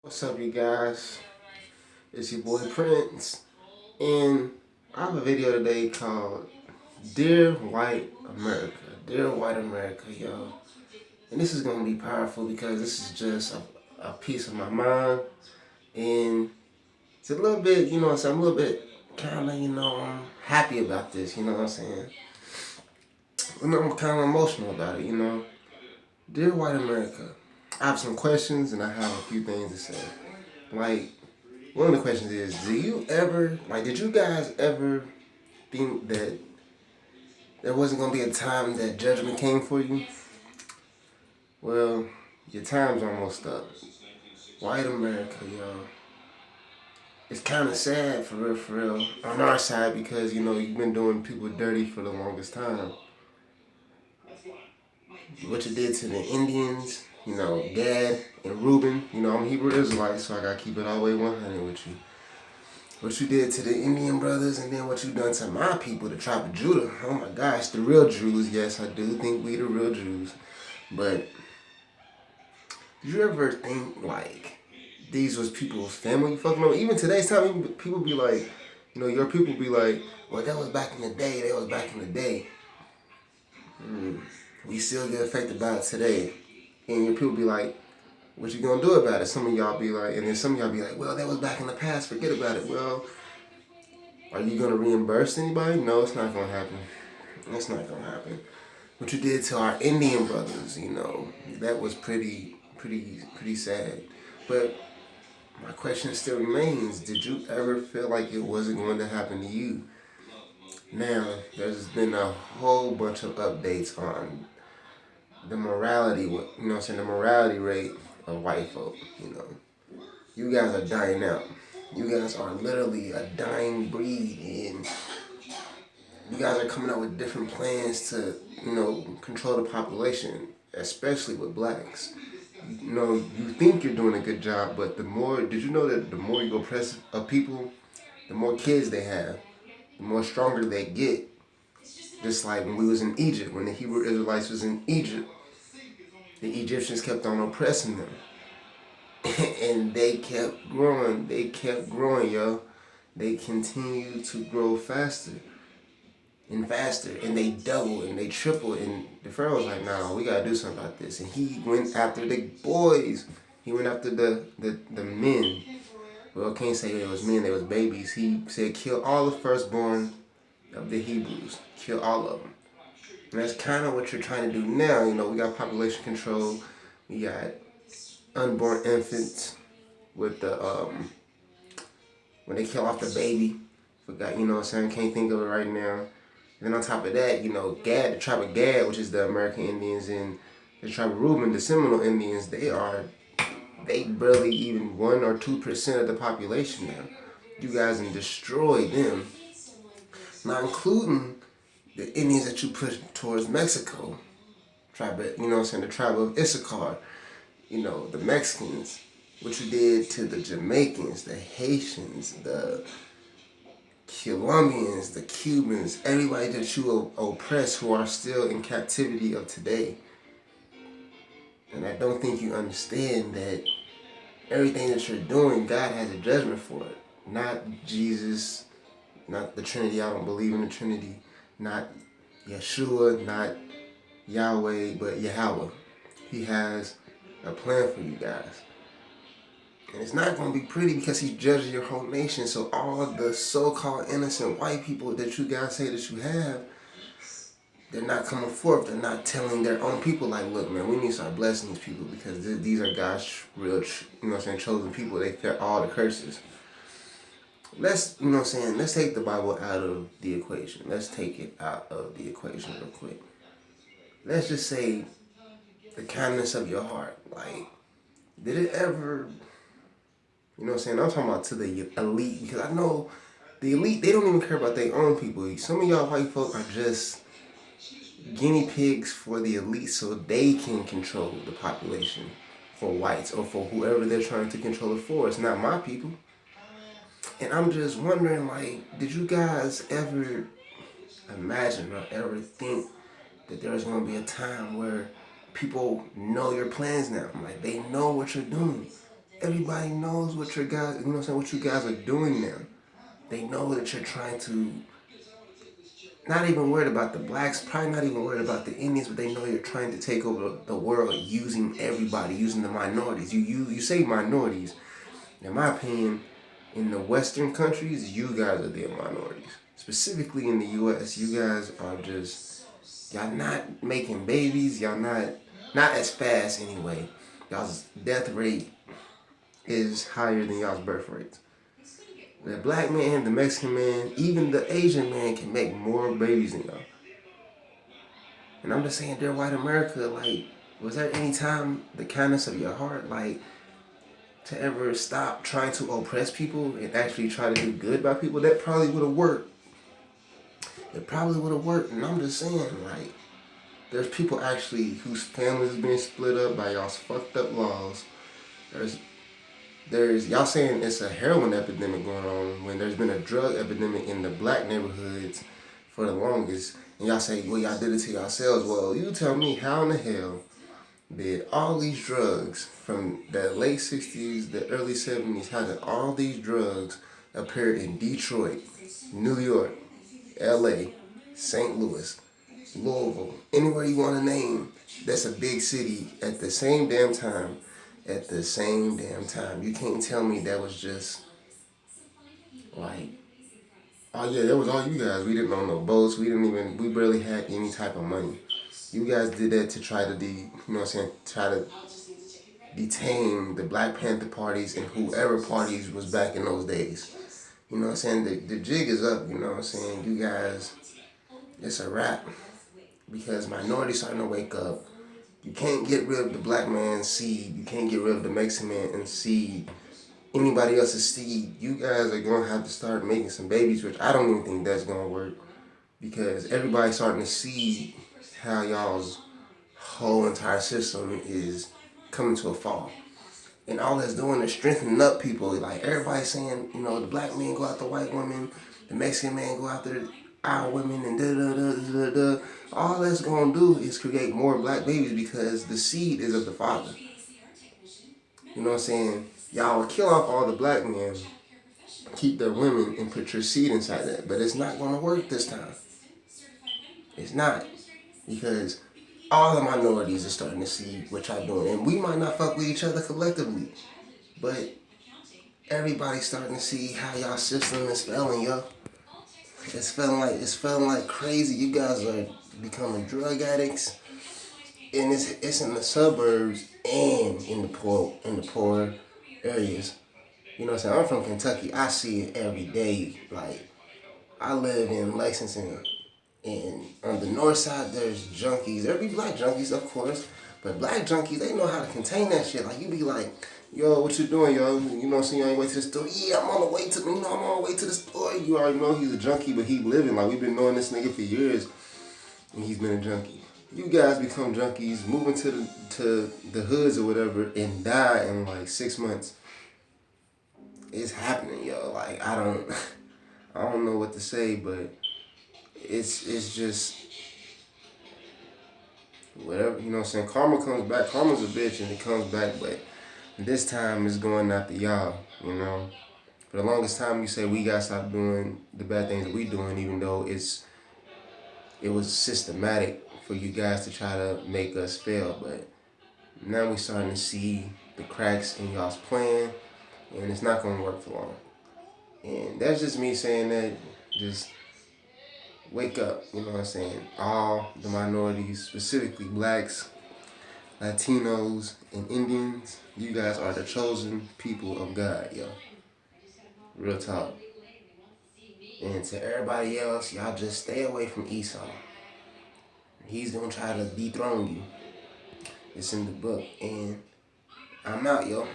What's up, you guys? It's your boy Prince, and I have a video today called Dear White America. Dear White America, yo. And this is going to be powerful because this is just a piece of my mind, and it's a little bit, I'm a little bit kind of, I'm happy about this, you know what I'm saying? I'm kind of emotional about it. Dear White America, I have some questions and I have a few things to say. Like, one of the questions is, did you guys ever think that there wasn't going to be a time that judgment came for you? Well, your time's almost up. White America, yo. It's kind of sad, for real, on our side because, you've been doing people dirty for the longest time. What you did to the Indians, Gad and Reuben, I'm Hebrew Israelite, so I got to keep it all the way 100 with you. What you did to the Indian brothers, and then what you done to my people, the tribe of Judah. Oh my gosh, the real Jews. Yes, I do think we the real Jews. But did you ever think like these was people's family fucking over? Even today's time, people be like, your people be like, well, that was back in the day. That was back in the day. We still get affected by it today. And your people be like, what you gonna do about it? Some of y'all be like, and then some of y'all be like, well, that was back in the past. Forget about it. Well, are you gonna reimburse anybody? No, it's not gonna happen. It's not gonna happen. What you did to our Indian brothers, that was pretty sad. But my question still remains: did you ever feel like it wasn't going to happen to you? Now, there's been a whole bunch of updates on the morality, the morality rate of white folk. You guys are dying out. You guys are literally a dying breed, and you guys are coming up with different plans to, control the population, especially with blacks. You think you're doing a good job, but did you know that the more you oppress a people, the more kids they have, the more stronger they get. Just like when we was in Egypt, when the Hebrew Israelites was in Egypt, the Egyptians kept on oppressing them. And they kept growing, yo. They continued to grow faster and faster, and they doubled and they tripled, and the Pharaoh was like, "Nah, we gotta do something about this." And he went after the boys. He went after the men. Well, I can't say they was men; they was babies. He said, "Kill all the firstborn of the Hebrews. Kill all of them." And that's kind of what you're trying to do now. We got population control. We got unborn infants with the when they kill off the baby. Forgot, what I'm saying? Can't think of it right now. And then on top of that, Gad, the tribe of Gad, which is the American Indians, and the tribe of Reuben, the Seminole Indians, they barely even 1 or 2% of the population now. You guys can destroy them. Not including the Indians that you put towards Mexico. Tribe of, the tribe of Issachar, the Mexicans. What you did to the Jamaicans, the Haitians, the Colombians, the Cubans, everybody that you oppress who are still in captivity of today. And I don't think you understand that everything that you're doing, God has a judgment for it. Not Jesus, not the Trinity. I don't believe in the Trinity. Not Yeshua, not Yahweh, but Yahweh. He has a plan for you guys. And it's not going to be pretty because he's judging your whole nation. So all the so-called innocent white people that you guys say that you have, they're not coming forth. They're not telling their own people, like, look, man, we need to start blessing these people because these are God's real, chosen people. They felt all the curses. Let's take the Bible out of the equation. Let's take it out of the equation real quick. Let's just say the kindness of your heart. Like, did it ever... I'm talking about to the elite, because I know the elite, they don't even care about their own people. Some of y'all white folk are just guinea pigs for the elite so they can control the population for whites or for whoever they're trying to control it for. It's not my people. And I'm just wondering, like, did you guys ever imagine or ever think that there's going to be a time where people know your plans now? Like, they know what you're doing. everybody knows what your guys, you know what I'm saying, what you guys are doing now. They know that you're trying to, not even worried about the blacks, probably not even worried about the Indians, but they know you're trying to take over the world using everybody, using the minorities. You say minorities. In my opinion, in the Western countries, you guys are the minorities. Specifically in the U.S., you guys are just, y'all not making babies. Y'all not as fast anyway. Y'all's death rate is higher than y'all's birth rates. The black man, the Mexican man, even the Asian man can make more babies than y'all. And I'm just saying, dear white America, like, was there any time the kindness of your heart, like, to ever stop trying to oppress people and actually try to do good by people? That probably would have worked. It probably would have worked. And I'm just saying, like, there's people actually whose families being split up by y'all's fucked up laws. There's y'all saying it's a heroin epidemic going on when there's been a drug epidemic in the black neighborhoods for the longest. And y'all say, well, y'all did it to yourselves. Well, you tell me how in the hell did all these drugs from the late 60s, the early 70s, how did all these drugs appear in Detroit, New York, LA, St. Louis, Louisville, anywhere you want to name that's a big city at the same damn time? At the same damn time. You can't tell me that was just like, oh yeah, that was all you guys. We didn't own no boats. We barely had any type of money. You guys did that to try to try to detain the Black Panther parties and whoever parties was back in those days. You know what I'm saying? The jig is up, you know what I'm saying? You guys, it's a wrap because minorities starting to wake up. You can't get rid of the black man's seed. You can't get rid of the Mexican man's seed. Anybody else's seed. You guys are going to have to start making some babies, which I don't even think that's going to work because everybody's starting to see how y'all's whole entire system is coming to a fall. And all that's doing is strengthening up people. Like everybody's saying, you know, the black man go after white women, the Mexican man go after our women, and da da da da da da. All that's gonna do is create more black babies because the seed is of the father. You know what I'm saying? Y'all will kill off all the black men, keep their women, and put your seed inside that. But it's not gonna work this time. It's not. Because all the minorities are starting to see what y'all doing. And we might not fuck with each other collectively. But everybody's starting to see how y'all system is failing, yo. It's feeling like crazy. You guys are becoming drug addicts. And it's in the suburbs and in the poor areas. You know what I'm saying? I'm from Kentucky. I see it every day. Like, I live in Lexington. And on the north side, there's junkies. There be black junkies, of course. But black junkies, they know how to contain that shit. Like, you be like, yo, what you doing, yo? You know what I'm saying? You on your way to the store? Yeah, I'm on the way to, I'm on the way to the store. You already know he's a junkie, but he living. Like, we've been knowing this nigga for years, and he's been a junkie. You guys become junkies, move into the hoods or whatever, and die in like 6 months. It's happening, yo. Like, I don't know what to say, but it's just whatever, you know what I'm saying? Karma comes back. Karma's a bitch and it comes back, but this time it's going after y'all, you know? For the longest time you say we gotta stop doing the bad things that we doing, even though it was systematic for you guys to try to make us fail, but now we starting to see the cracks in y'all's plan, and it's not gonna work for long. And that's just me saying that, just wake up, you know what I'm saying? All the minorities, specifically blacks, Latinos, and Indians, you guys are the chosen people of God, yo. Real talk. And to everybody else, y'all just stay away from Esau. He's gonna try to dethrone you. It's in the book. And I'm out, yo.